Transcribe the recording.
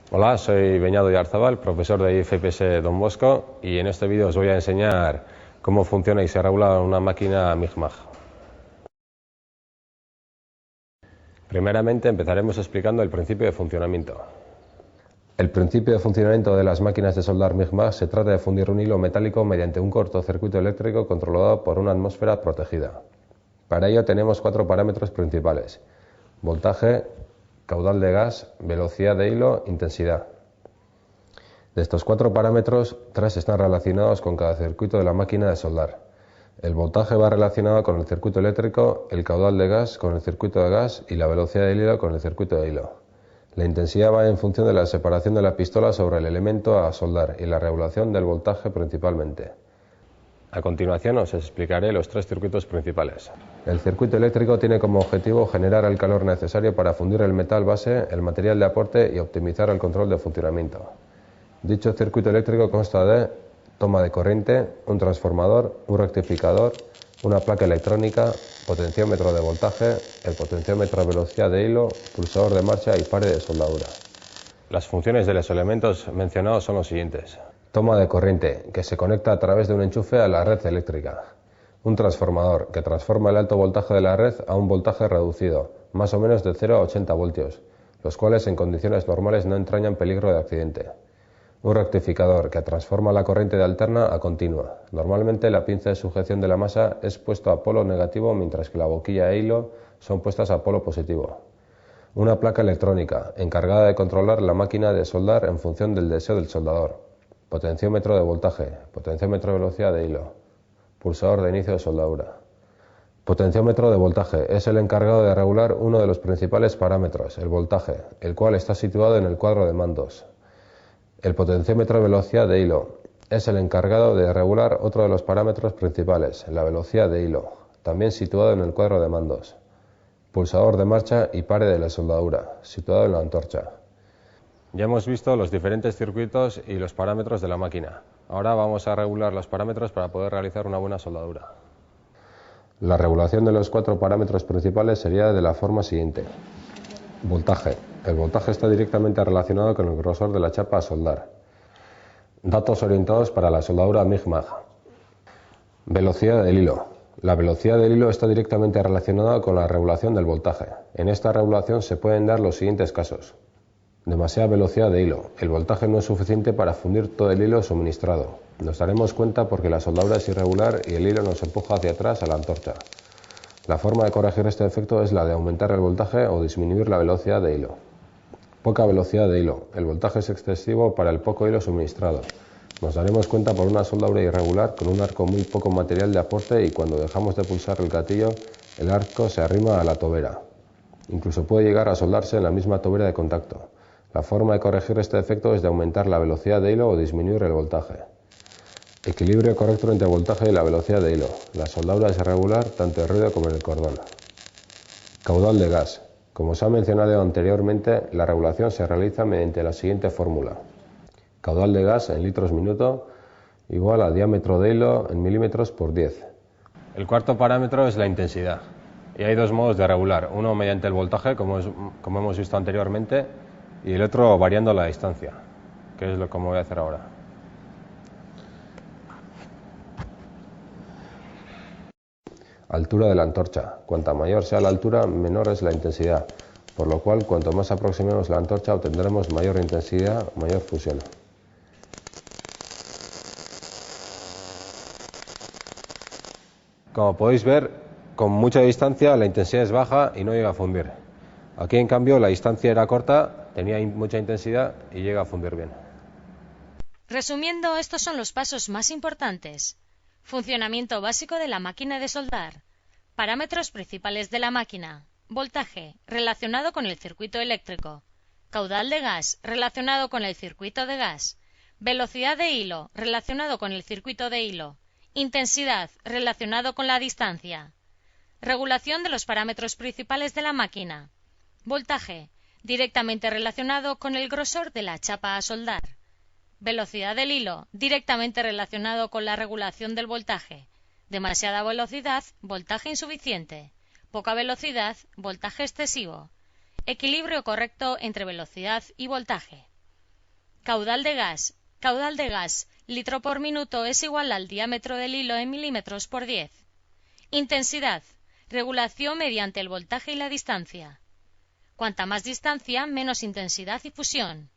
Hola, soy Beñado Yarzabal, profesor de IFPS Don Bosco, y en este vídeo os voy a enseñar cómo funciona y se regula una máquina MIG-MAG. Primeramente empezaremos explicando el principio de funcionamiento. El principio de funcionamiento de las máquinas de soldar MIG-MAG se trata de fundir un hilo metálico mediante un cortocircuito eléctrico controlado por una atmósfera protegida. Para ello tenemos 4 parámetros principales: voltaje, caudal de gas, velocidad de hilo, intensidad. De estos 4 parámetros, 3 están relacionados con cada circuito de la máquina de soldar. El voltaje va relacionado con el circuito eléctrico, el caudal de gas con el circuito de gas y la velocidad del hilo con el circuito de hilo. La intensidad va en función de la separación de la pistola sobre el elemento a soldar y la regulación del voltaje principalmente. A continuación os explicaré los 3 circuitos principales. El circuito eléctrico tiene como objetivo generar el calor necesario para fundir el metal base, el material de aporte y optimizar el control de funcionamiento. Dicho circuito eléctrico consta de toma de corriente, un transformador, un rectificador, una placa electrónica, potenciómetro de voltaje, el potenciómetro de velocidad de hilo, pulsador de marcha y pared de soldadura. Las funciones de los elementos mencionados son los siguientes: toma de corriente, que se conecta a través de un enchufe a la red eléctrica. Un transformador, que transforma el alto voltaje de la red a un voltaje reducido, más o menos de 0 a 80 voltios, los cuales en condiciones normales no entrañan peligro de accidente. Un rectificador, que transforma la corriente de alterna a continua. Normalmente la pinza de sujeción de la masa es puesta a polo negativo, mientras que la boquilla e hilo son puestas a polo positivo. Una placa electrónica, encargada de controlar la máquina de soldar en función del deseo del soldador. Potenciómetro de voltaje, potenciómetro de velocidad de hilo, pulsador de inicio de soldadura. Potenciómetro de voltaje es el encargado de regular uno de los principales parámetros, el voltaje, el cual está situado en el cuadro de mandos. El potenciómetro de velocidad de hilo es el encargado de regular otro de los parámetros principales, la velocidad de hilo, también situado en el cuadro de mandos. Pulsador de marcha y pared de la soldadura, situado en la antorcha. Ya hemos visto los diferentes circuitos y los parámetros de la máquina. Ahora vamos a regular los parámetros para poder realizar una buena soldadura. La regulación de los 4 parámetros principales sería de la forma siguiente. Voltaje. El voltaje está directamente relacionado con el grosor de la chapa a soldar. Datos orientados para la soldadura MIG-MAG. Velocidad del hilo. La velocidad del hilo está directamente relacionada con la regulación del voltaje. En esta regulación se pueden dar los siguientes casos: demasiada velocidad de hilo. El voltaje no es suficiente para fundir todo el hilo suministrado. Nos daremos cuenta porque la soldadura es irregular y el hilo nos empuja hacia atrás a la antorcha. La forma de corregir este efecto es la de aumentar el voltaje o disminuir la velocidad de hilo. Poca velocidad de hilo. El voltaje es excesivo para el poco hilo suministrado. Nos daremos cuenta por una soldadura irregular con un arco muy poco material de aporte, y cuando dejamos de pulsar el gatillo el arco se arrima a la tobera. Incluso puede llegar a soldarse en la misma tobera de contacto. La forma de corregir este efecto es de aumentar la velocidad de hilo o disminuir el voltaje. Equilibrio correcto entre el voltaje y la velocidad de hilo. La soldadura es irregular tanto en ruedo como en el cordón. Caudal de gas. Como se ha mencionado anteriormente, la regulación se realiza mediante la siguiente fórmula: caudal de gas en litros minuto igual a diámetro de hilo en milímetros por 10. El cuarto parámetro es la intensidad. Y hay 2 modos de regular: uno mediante el voltaje, como hemos visto anteriormente, y el otro variando la distancia, que es lo que voy a hacer ahora. Altura de la antorcha. Cuanta mayor sea la altura, menor es la intensidad, por lo cual cuanto más aproximemos la antorcha obtendremos mayor intensidad, mayor fusión. Como podéis ver, con mucha distancia la intensidad es baja y no llega a fundir. Aquí en cambio la distancia era corta, tenía mucha intensidad y llega a fundir bien. Resumiendo, estos son los pasos más importantes: funcionamiento básico de la máquina de soldar, parámetros principales de la máquina, voltaje relacionado con el circuito eléctrico, caudal de gas relacionado con el circuito de gas, velocidad de hilo relacionado con el circuito de hilo, intensidad relacionado con la distancia, regulación de los parámetros principales de la máquina, voltaje directamente relacionado con el grosor de la chapa a soldar, velocidad del hilo directamente relacionado con la regulación del voltaje, demasiada velocidad, voltaje insuficiente, poca velocidad, voltaje excesivo, equilibrio correcto entre velocidad y voltaje. Caudal de gas. Caudal de gas, litro por minuto, es igual al diámetro del hilo en milímetros por 10. Intensidad. Regulación mediante el voltaje y la distancia. Cuanta más distancia, menos intensidad y fusión.